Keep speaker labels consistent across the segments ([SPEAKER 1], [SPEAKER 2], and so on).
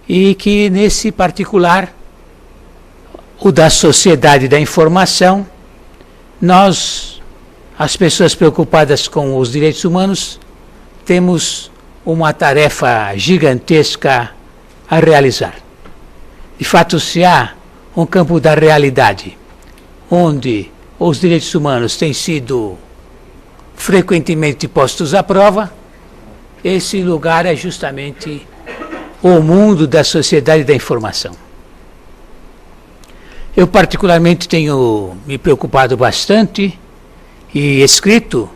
[SPEAKER 1] e que, nesse particular, o da sociedade da informação, nós, as pessoas preocupadas com os direitos humanos, temos uma tarefa gigantesca a realizar. De fato, se há um campo da realidade onde os direitos humanos têm sido frequentemente postos à prova, esse lugar é justamente o mundo da sociedade da informação. Eu particularmente tenho me preocupado bastante e escrito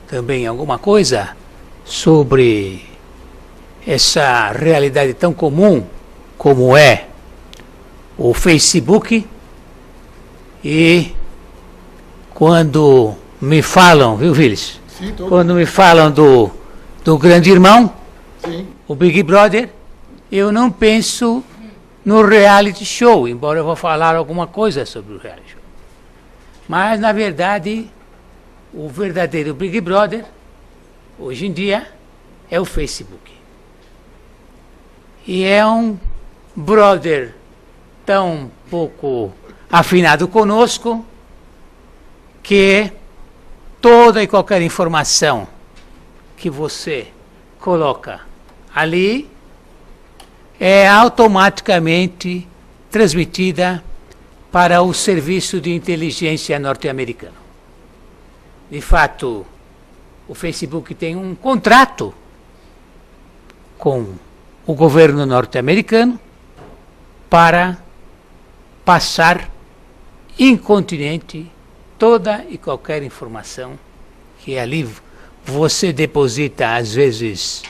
[SPEAKER 1] também alguma coisa sobre essa realidade tão comum como é o Facebook, e quando me falam, viu, Viles?
[SPEAKER 2] Sim,
[SPEAKER 1] quando me falam do grande irmão,
[SPEAKER 2] sim,
[SPEAKER 1] o Big Brother, eu não penso no reality show, embora eu vou falar alguma coisa sobre o reality show. Mas, na verdade, o verdadeiro Big Brother, hoje em dia, é o Facebook. E é um brother tão pouco afinado conosco que toda e qualquer informação que você coloca ali é automaticamente transmitida para o serviço de inteligência norte-americano. De fato, o Facebook tem um contrato com o governo norte-americano para passar incontinente toda e qualquer informação que ali você deposita, às vezes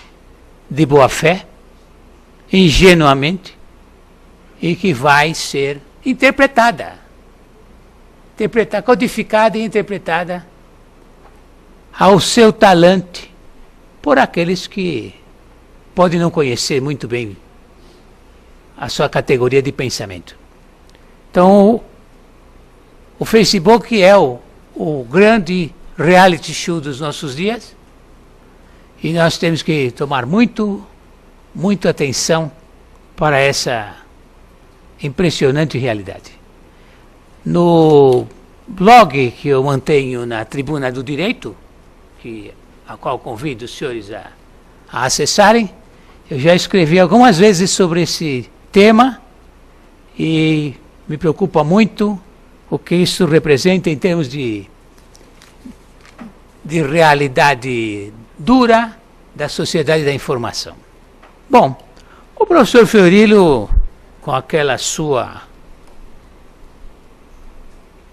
[SPEAKER 1] de boa fé, ingenuamente, e que vai ser codificada e interpretada ao seu talante por aqueles que podem não conhecer muito bem a sua categoria de pensamento. Então, o Facebook é o grande reality show dos nossos dias, e nós temos que tomar muita atenção para essa impressionante realidade. No blog que eu mantenho na Tribuna do Direito, a qual convido os senhores a acessarem, eu já escrevi algumas vezes sobre esse tema e me preocupa muito o que isso representa em termos de realidade dura da sociedade da informação. Bom, o professor Fiorilo, com aquela sua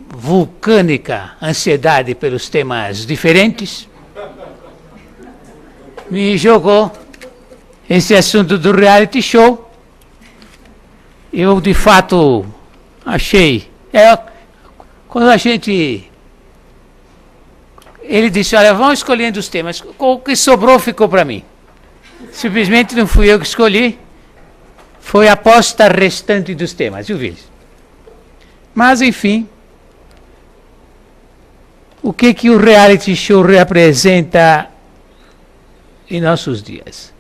[SPEAKER 1] vulcânica ansiedade pelos temas diferentes, me jogou esse assunto do reality show. Eu, de fato, achei... quando a gente... Ele disse, olha, vamos escolhendo os temas. O que sobrou ficou para mim. Simplesmente não fui eu que escolhi. Foi a aposta restante dos temas, viu, Viles? Mas, enfim, o que o reality show representa em nossos dias?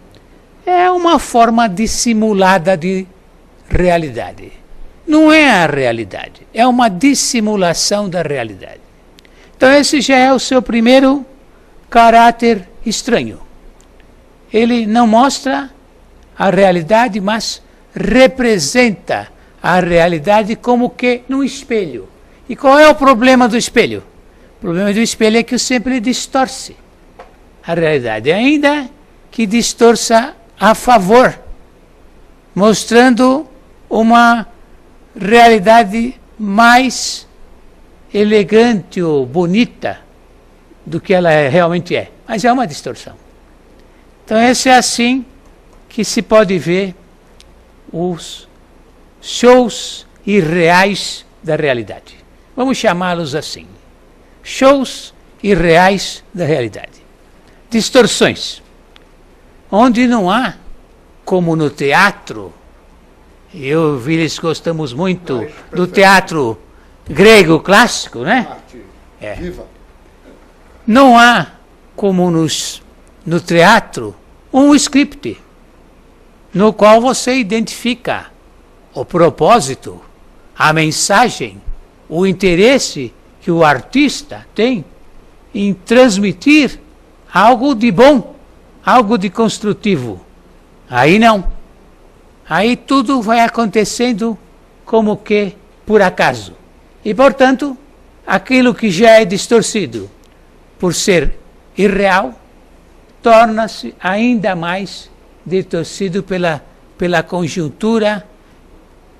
[SPEAKER 1] É uma forma dissimulada de realidade. Não é a realidade, é uma dissimulação da realidade. Então esse já é o seu primeiro caráter estranho. Ele não mostra a realidade, mas representa a realidade como que num espelho. E qual é o problema do espelho? O problema do espelho é que sempre distorce a realidade, ainda que distorça a favor, mostrando uma realidade mais elegante ou bonita do que ela realmente é. Mas é uma distorção. Então, esse é assim que se pode ver os shows irreais da realidade. Vamos chamá-los assim. Shows irreais da realidade. Distorções. Onde não há, como no teatro, eu e Viles gostamos muito do teatro grego clássico, né?
[SPEAKER 2] Viva.
[SPEAKER 1] Não há, como no teatro, um script. no qual você identifica o propósito, a mensagem, o interesse que o artista tem em transmitir algo de bom, algo de construtivo. Aí não. Aí tudo vai acontecendo como que por acaso. E, portanto, aquilo que já é distorcido por ser irreal, torna-se ainda mais distorcido pela conjuntura,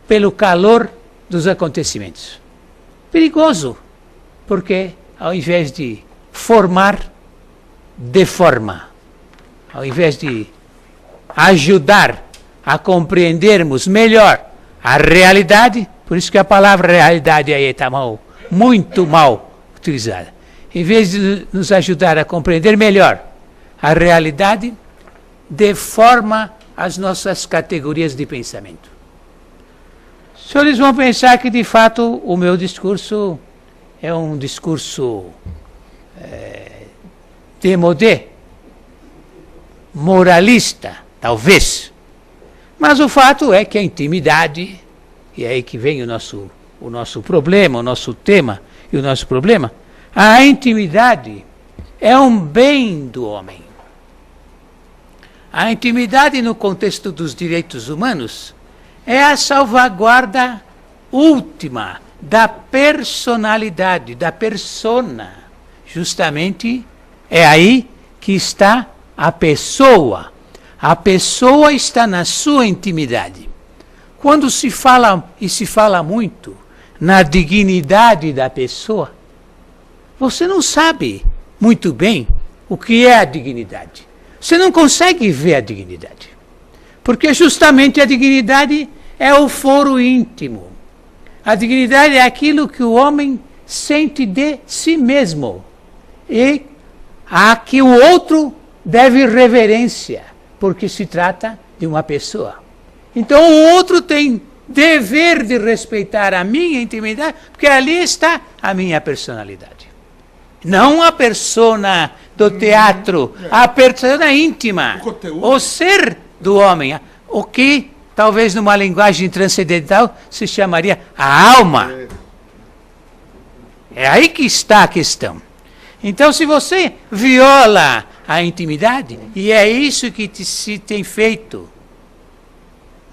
[SPEAKER 1] pelo calor dos acontecimentos. Perigoso, porque ao invés de formar, deforma. Ao invés de ajudar a compreendermos melhor a realidade, por isso que a palavra realidade aí está muito mal utilizada. Em vez de nos ajudar a compreender melhor a realidade, deforma as nossas categorias de pensamento. Os senhores vão pensar que, de fato, o meu discurso é um discurso démodé, moralista, talvez. Mas o fato é que a intimidade, e é aí que vem o nosso problema, o nosso tema e o nosso problema, a intimidade é um bem do homem. A intimidade no contexto dos direitos humanos é a salvaguarda última da personalidade, da persona. Justamente é aí que está a pessoa. A pessoa está na sua intimidade. Quando se fala, e se fala muito, na dignidade da pessoa, você não sabe muito bem o que é a dignidade. Você não consegue ver a dignidade. Porque justamente a dignidade é o foro íntimo. A dignidade é aquilo que o homem sente de si mesmo. E a que o outro deve reverência, porque se trata de uma pessoa. Então o outro tem dever de respeitar a minha intimidade, porque ali está a minha personalidade. Não a persona do teatro, a persona íntima, o ser do homem, o que talvez numa linguagem transcendental se chamaria a alma. É aí que está a questão. Então, se você viola a intimidade, e é isso que se tem feito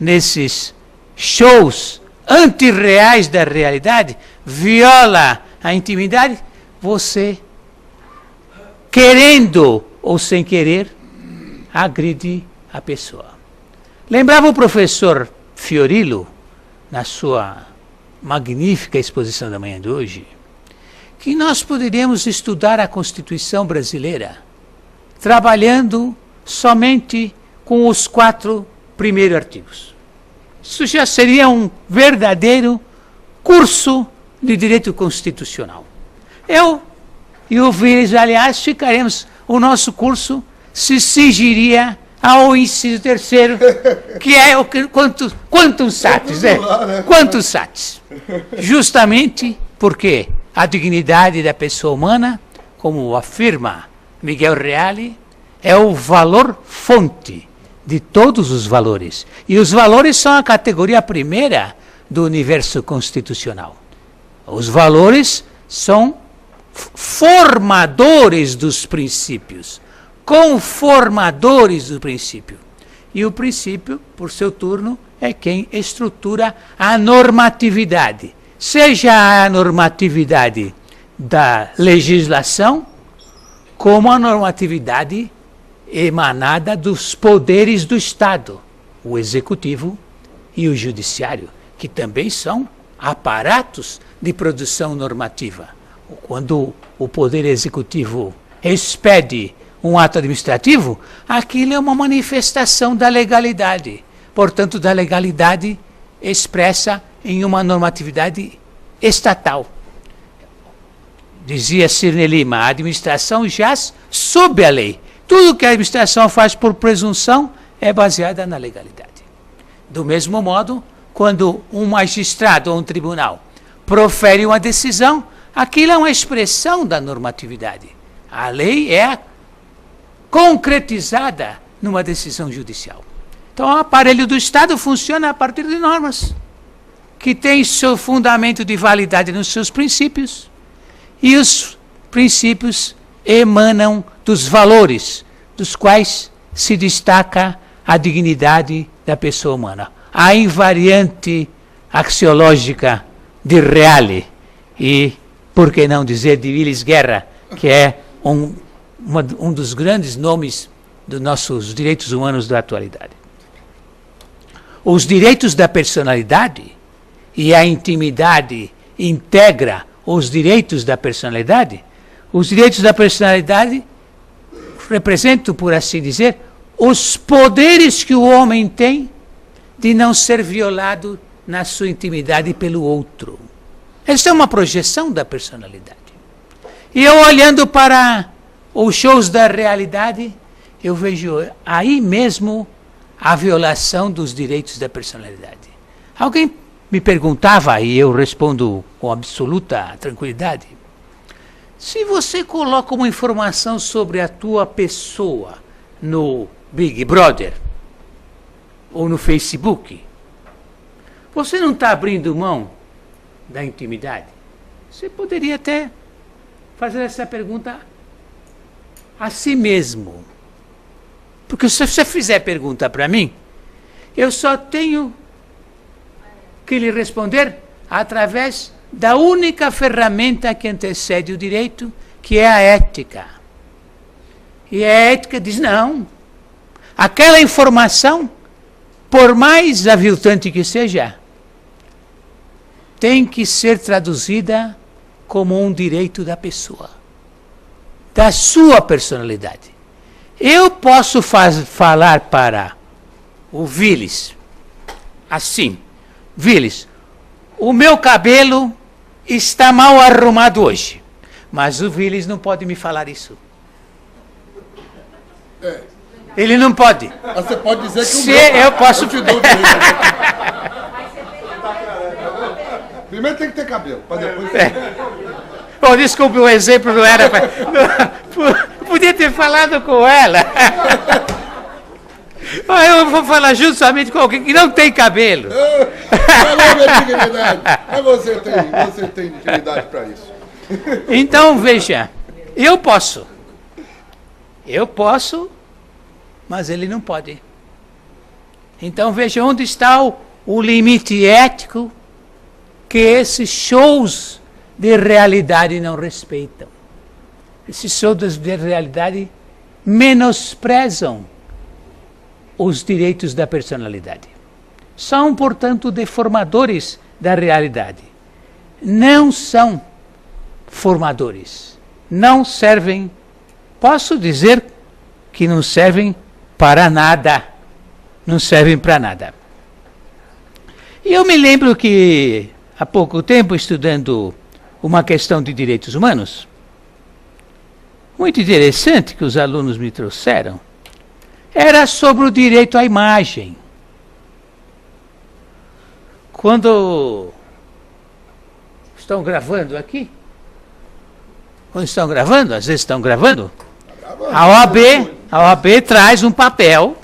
[SPEAKER 1] nesses shows antirreais da realidade, viola a intimidade, você, querendo ou sem querer, agride a pessoa. Lembrava o professor Fiorillo, na sua magnífica exposição da manhã de hoje, que nós poderíamos estudar a Constituição brasileira trabalhando somente com os 4 primeiros artigos. Isso já seria um verdadeiro curso de direito constitucional. Eu e o Vires, aliás, o nosso curso se cingiria ao inciso 3º, que é o quantum satis, né? Quantum satis. Justamente porque a dignidade da pessoa humana, como afirma Miguel Reale, é o valor fonte de todos os valores. E os valores são a categoria primeira do universo constitucional. Os valores são formadores dos princípios, conformadores do princípio. E o princípio, por seu turno, é quem estrutura a normatividade. Seja a normatividade da legislação, como a normatividade emanada dos poderes do Estado, o executivo e o judiciário, que também são aparatos de produção normativa. Quando o poder executivo expede um ato administrativo, aquilo é uma manifestação da legalidade, portanto, da legalidade expressa em uma normatividade estatal. Dizia Cirne Lima, a administração jaz sob a lei. Tudo que a administração faz por presunção é baseada na legalidade. Do mesmo modo, quando um magistrado ou um tribunal profere uma decisão, aquilo é uma expressão da normatividade. A lei é concretizada numa decisão judicial. Então, o aparelho do Estado funciona a partir de normas, que têm seu fundamento de validade nos seus princípios, e os princípios emanam dos valores, dos quais se destaca a dignidade da pessoa humana. A invariante axiológica de Reale e, por que não dizer, de Willis Guerra, que é um dos grandes nomes dos nossos direitos humanos da atualidade. Os direitos da personalidade e a intimidade integra os direitos da personalidade. Os direitos da personalidade representam, por assim dizer, os poderes que o homem tem de não ser violado na sua intimidade pelo outro. Essa é uma projeção da personalidade. E eu, olhando para os shows da realidade, eu vejo aí mesmo a violação dos direitos da personalidade. Alguém me perguntava, e eu respondo com absoluta tranquilidade, se você coloca uma informação sobre a tua pessoa no Big Brother ou no Facebook, você não está abrindo mão da intimidade? Você poderia até fazer essa pergunta a si mesmo. Porque se você fizer pergunta para mim, eu só tenho que lhe responder através da única ferramenta que antecede o direito, que é a ética. E a ética diz, não, aquela informação, por mais aviltante que seja, tem que ser traduzida como um direito da pessoa, da sua personalidade. Eu posso falar para o Willis assim, Willis, o meu cabelo está mal arrumado hoje, mas o Willis não pode me falar isso. Ele não pode.
[SPEAKER 2] Mas você pode dizer que
[SPEAKER 1] se eu posso.
[SPEAKER 2] Eu te dou o direito. Primeiro tem que ter cabelo, para depois.
[SPEAKER 1] Oh, desculpe, o exemplo não era para. Podia ter falado com ela. Eu vou falar justamente com alguém que não tem cabelo.
[SPEAKER 2] Falou minha dignidade. Mas você tem dignidade para isso.
[SPEAKER 1] Então, veja, eu posso, mas ele não pode. Então, veja onde está o limite ético que esses shows de realidade não respeitam. Esses shows de realidade menosprezam os direitos da personalidade. São, portanto, deformadores da realidade. Não são formadores. Não servem, posso dizer que não servem para nada. Não servem para nada. E eu me lembro que, há pouco tempo, estudando uma questão de direitos humanos, muito interessante que os alunos me trouxeram, era sobre o direito à imagem. Quando estão gravando aqui, quando estão gravando, às vezes estão gravando, a OAB traz um papel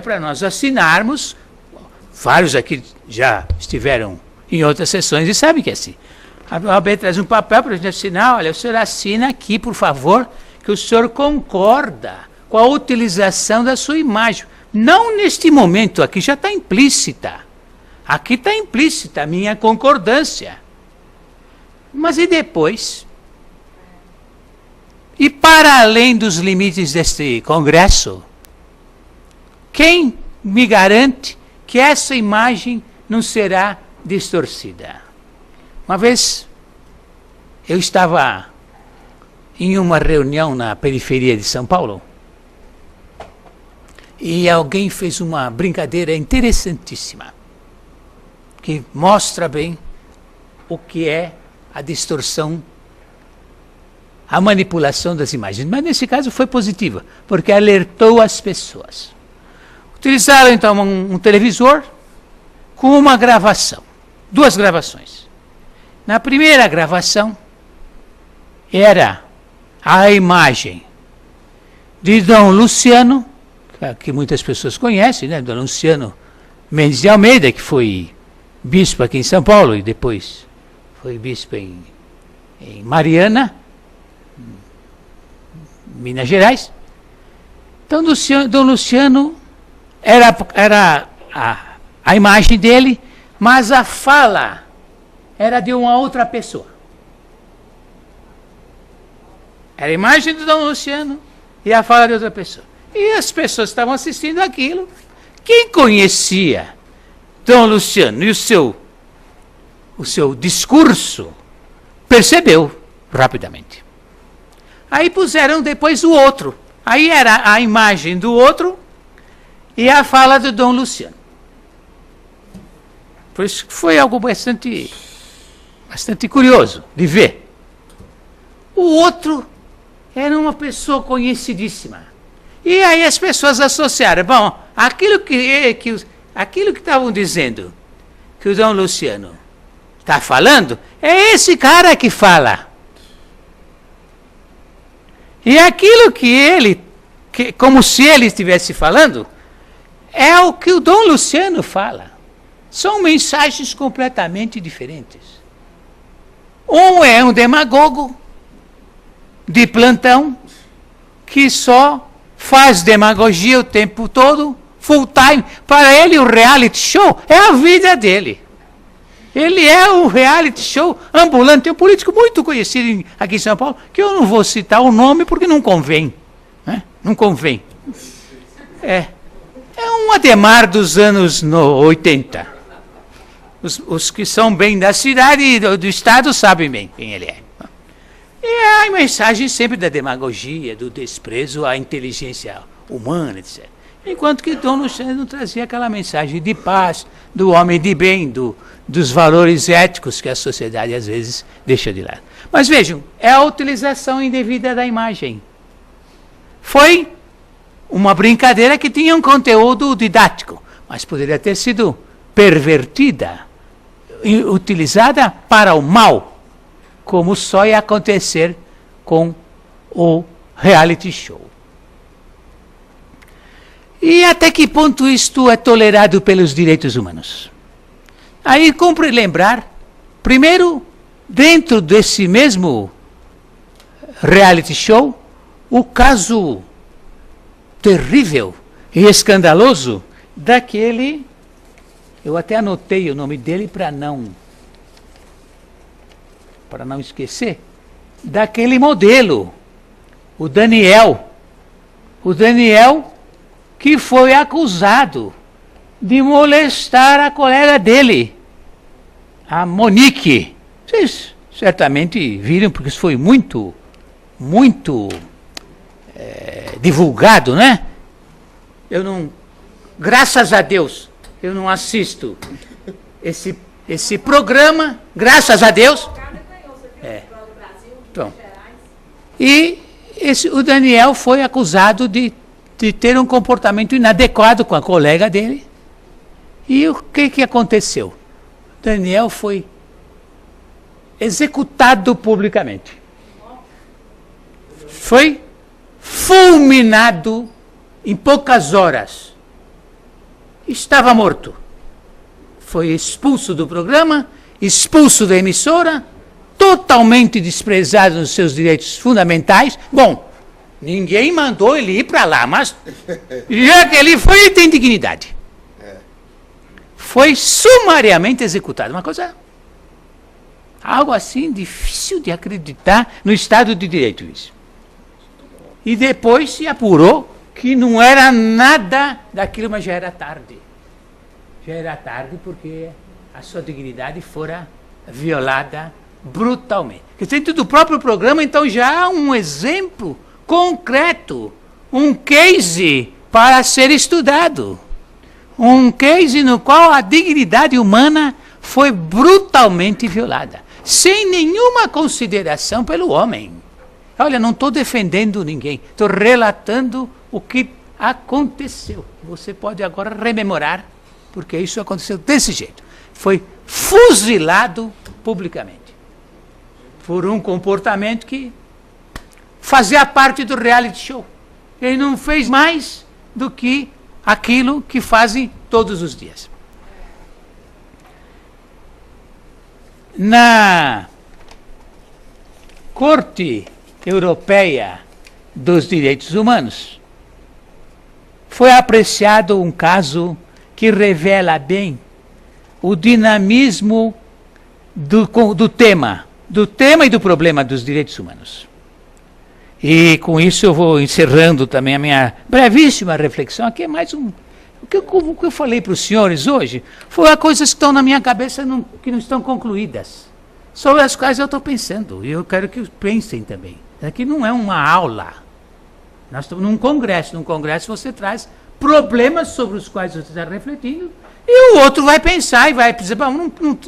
[SPEAKER 1] para nós assinarmos. Vários aqui já estiveram em outras sessões e sabem que é assim. A OAB traz um papel para a gente assinar. Olha, o senhor assina aqui, por favor, que o senhor concorda com a utilização da sua imagem. Não neste momento, aqui já está implícita. Aqui está implícita a minha concordância. Mas e depois? E para além dos limites deste Congresso, quem me garante que essa imagem não será distorcida? Uma vez, eu estava em uma reunião na periferia de São Paulo e alguém fez uma brincadeira interessantíssima que mostra bem o que é a distorção, a manipulação das imagens. Mas nesse caso foi positiva, porque alertou as pessoas. Utilizaram então um televisor com uma gravação, 2 gravações. Na primeira gravação era a imagem de Dom Luciano, que muitas pessoas conhecem, né? Dom Luciano Mendes de Almeida, que foi bispo aqui em São Paulo e depois foi bispo em Mariana, Minas Gerais. Então, Dom Luciano era a imagem dele, mas a fala era de uma outra pessoa. Era a imagem do Dom Luciano e a fala de outra pessoa. E as pessoas estavam assistindo aquilo. Quem conhecia Dom Luciano e o seu discurso, percebeu rapidamente. Aí puseram depois o outro. Aí era a imagem do outro e a fala do Dom Luciano. Por isso que foi algo bastante curioso de ver. O outro era uma pessoa conhecidíssima. E aí as pessoas associaram. Bom, aquilo que estavam dizendo que o Dom Luciano está falando, é esse cara que fala. E aquilo como se ele estivesse falando, é o que o Dom Luciano fala. São mensagens completamente diferentes. Um é um demagogo de plantão que só faz demagogia o tempo todo, full time. Para ele, o reality show é a vida dele. Ele é um reality show ambulante. Tem um político muito conhecido aqui em São Paulo, que eu não vou citar o nome porque não convém. Né? Não convém. É um Adhemar dos anos 80. Os que são bem da cidade e do estado sabem bem quem ele é. E é a mensagem sempre da demagogia, do desprezo à inteligência humana, etc. Enquanto que Dom Luciano trazia aquela mensagem de paz, do homem de bem, dos valores éticos que a sociedade às vezes deixa de lado. Mas vejam, é a utilização indevida da imagem. Foi uma brincadeira que tinha um conteúdo didático, mas poderia ter sido pervertida, utilizada para o mal, como só ia acontecer com o reality show. E até que ponto isto é tolerado pelos direitos humanos? Aí cumpre lembrar, primeiro, dentro desse mesmo reality show, o caso terrível e escandaloso daquele, eu até anotei o nome dele para não esquecer, daquele modelo, o Daniel. O Daniel que foi acusado de molestar a colega dele, a Monique. Vocês certamente viram, porque isso foi muito divulgado, né? Graças a Deus, eu não assisto esse programa, graças a Deus. Então, e o Daniel foi acusado de ter um comportamento inadequado com a colega dele. E o que aconteceu? Daniel foi executado publicamente. Foi fulminado em poucas horas. Estava morto. Foi expulso do programa, expulso da emissora, totalmente desprezado nos seus direitos fundamentais. Bom, ninguém mandou ele ir para lá, mas já que ele foi, ele tem dignidade. Foi sumariamente executado. Uma coisa, algo assim, difícil de acreditar no Estado de Direito isso. E depois se apurou que não era nada daquilo, mas já era tarde. Já era tarde porque a sua dignidade fora violada brutalmente. Dentro do próprio programa, então, já há um exemplo concreto, um case para ser estudado. Um case no qual a dignidade humana foi brutalmente violada, sem nenhuma consideração pelo homem. Olha, não estou defendendo ninguém, estou relatando o que aconteceu. Você pode agora rememorar, porque isso aconteceu desse jeito. Foi fuzilado publicamente por um comportamento que fazia parte do reality show. Ele não fez mais do que aquilo que fazem todos os dias. Na Corte Europeia dos Direitos Humanos, foi apreciado um caso que revela bem o dinamismo do tema e do problema dos direitos humanos. E com isso eu vou encerrando também a minha brevíssima reflexão. Aqui é mais um... O que eu falei para os senhores hoje foram coisas que estão na minha cabeça que não estão concluídas, sobre as quais eu estou pensando, e eu quero que pensem também. Aqui não é uma aula. Nós estamos num congresso você traz problemas sobre os quais você está refletindo, e o outro vai pensar e vai dizer,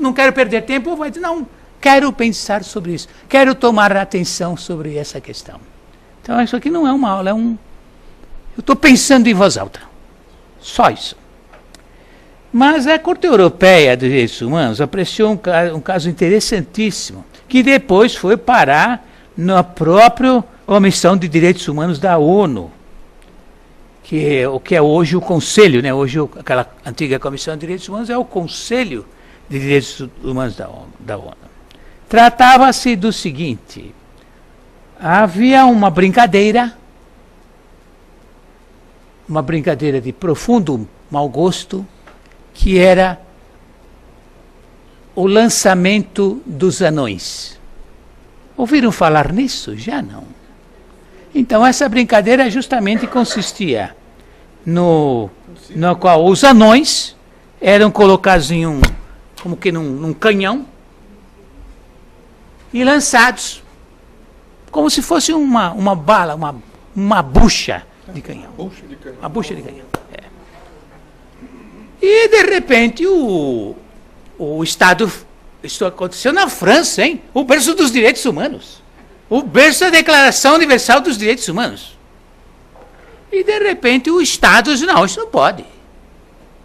[SPEAKER 1] não quero perder tempo, ou vai dizer, não, quero pensar sobre isso, quero tomar atenção sobre essa questão. Então isso aqui não é uma aula, eu estou pensando em voz alta. Só isso. Mas a Corte Europeia dos Direitos Humanos apreciou um caso interessantíssimo, que depois foi parar na própria Comissão de Direitos Humanos da ONU, o que é hoje o Conselho, né? Hoje aquela antiga Comissão de Direitos Humanos é o Conselho de Direitos Humanos da ONU. Tratava-se do seguinte: havia uma brincadeira de profundo mau gosto, que era o lançamento dos anões. Ouviram falar nisso? Já não. Então essa brincadeira justamente consistia no qual os anões eram colocados em num canhão e lançados como se fosse uma bala, uma bucha de canhão. Uma bucha de canhão. É. E de repente o Estado, isso aconteceu na França, hein? O berço dos direitos humanos. O berço da Declaração Universal dos Direitos Humanos. E de repente o Estado diz, não, isso não pode.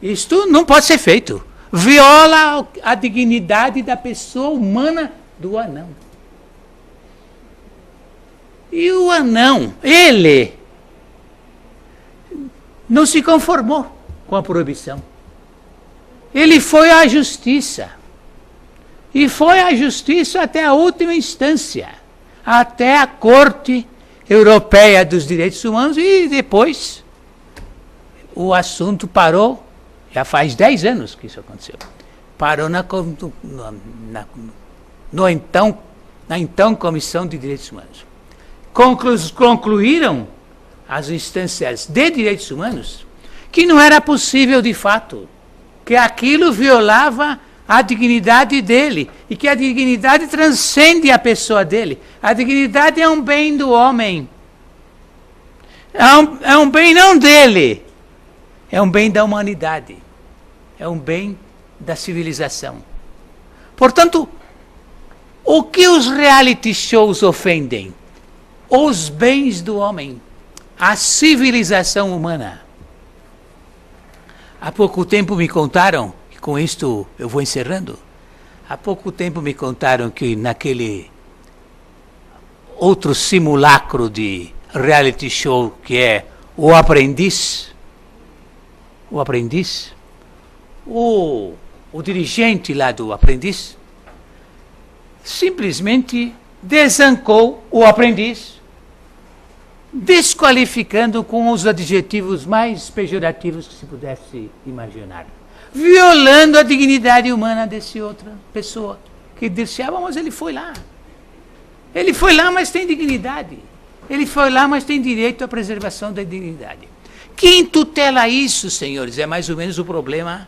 [SPEAKER 1] Isto não pode ser feito. Viola a dignidade da pessoa humana do anão. E o anão, ele não se conformou com a proibição. Ele foi à justiça. E foi à justiça até a última instância, até a Corte Europeia dos Direitos Humanos, e depois o assunto parou, já faz 10 anos que isso aconteceu, parou na então Comissão de Direitos Humanos. Concluíram as instâncias de direitos humanos que não era possível de fato, que aquilo violava a dignidade dele, e que a dignidade transcende a pessoa dele. A dignidade é um bem do homem. É um bem não dele, é um bem da humanidade, é um bem da civilização. Portanto, o que os reality shows ofendem? Os bens do homem, a civilização humana. Há pouco tempo me contaram, e com isto eu vou encerrando, há pouco tempo me contaram que naquele outro simulacro de reality show que é O Aprendiz, o dirigente lá do Aprendiz simplesmente desancou o aprendiz, desqualificando com os adjetivos mais pejorativos que se pudesse imaginar, violando a dignidade humana dessa outra pessoa, que disse, mas ele foi lá, mas tem dignidade, ele foi lá, mas tem direito à preservação da dignidade. Quem tutela isso, senhores, é mais ou menos o problema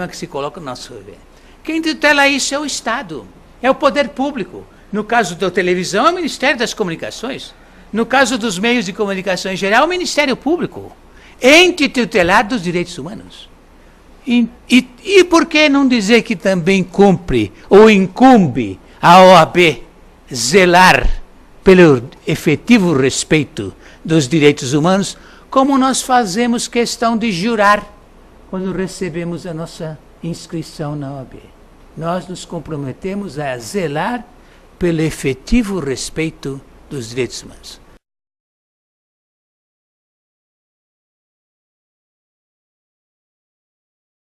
[SPEAKER 1] que se coloca no nosso governo. Quem tutela isso é o Estado, é o poder público. No caso da televisão, é o Ministério das Comunicações. No caso dos meios de comunicação em geral, é o Ministério Público, ente tutelar dos direitos humanos. E por que não dizer que também cumpre ou incumbe a OAB zelar pelo efetivo respeito dos direitos humanos, como nós fazemos questão de jurar quando recebemos a nossa inscrição na OAB. Nós nos comprometemos a zelar pelo efetivo respeito dos direitos humanos.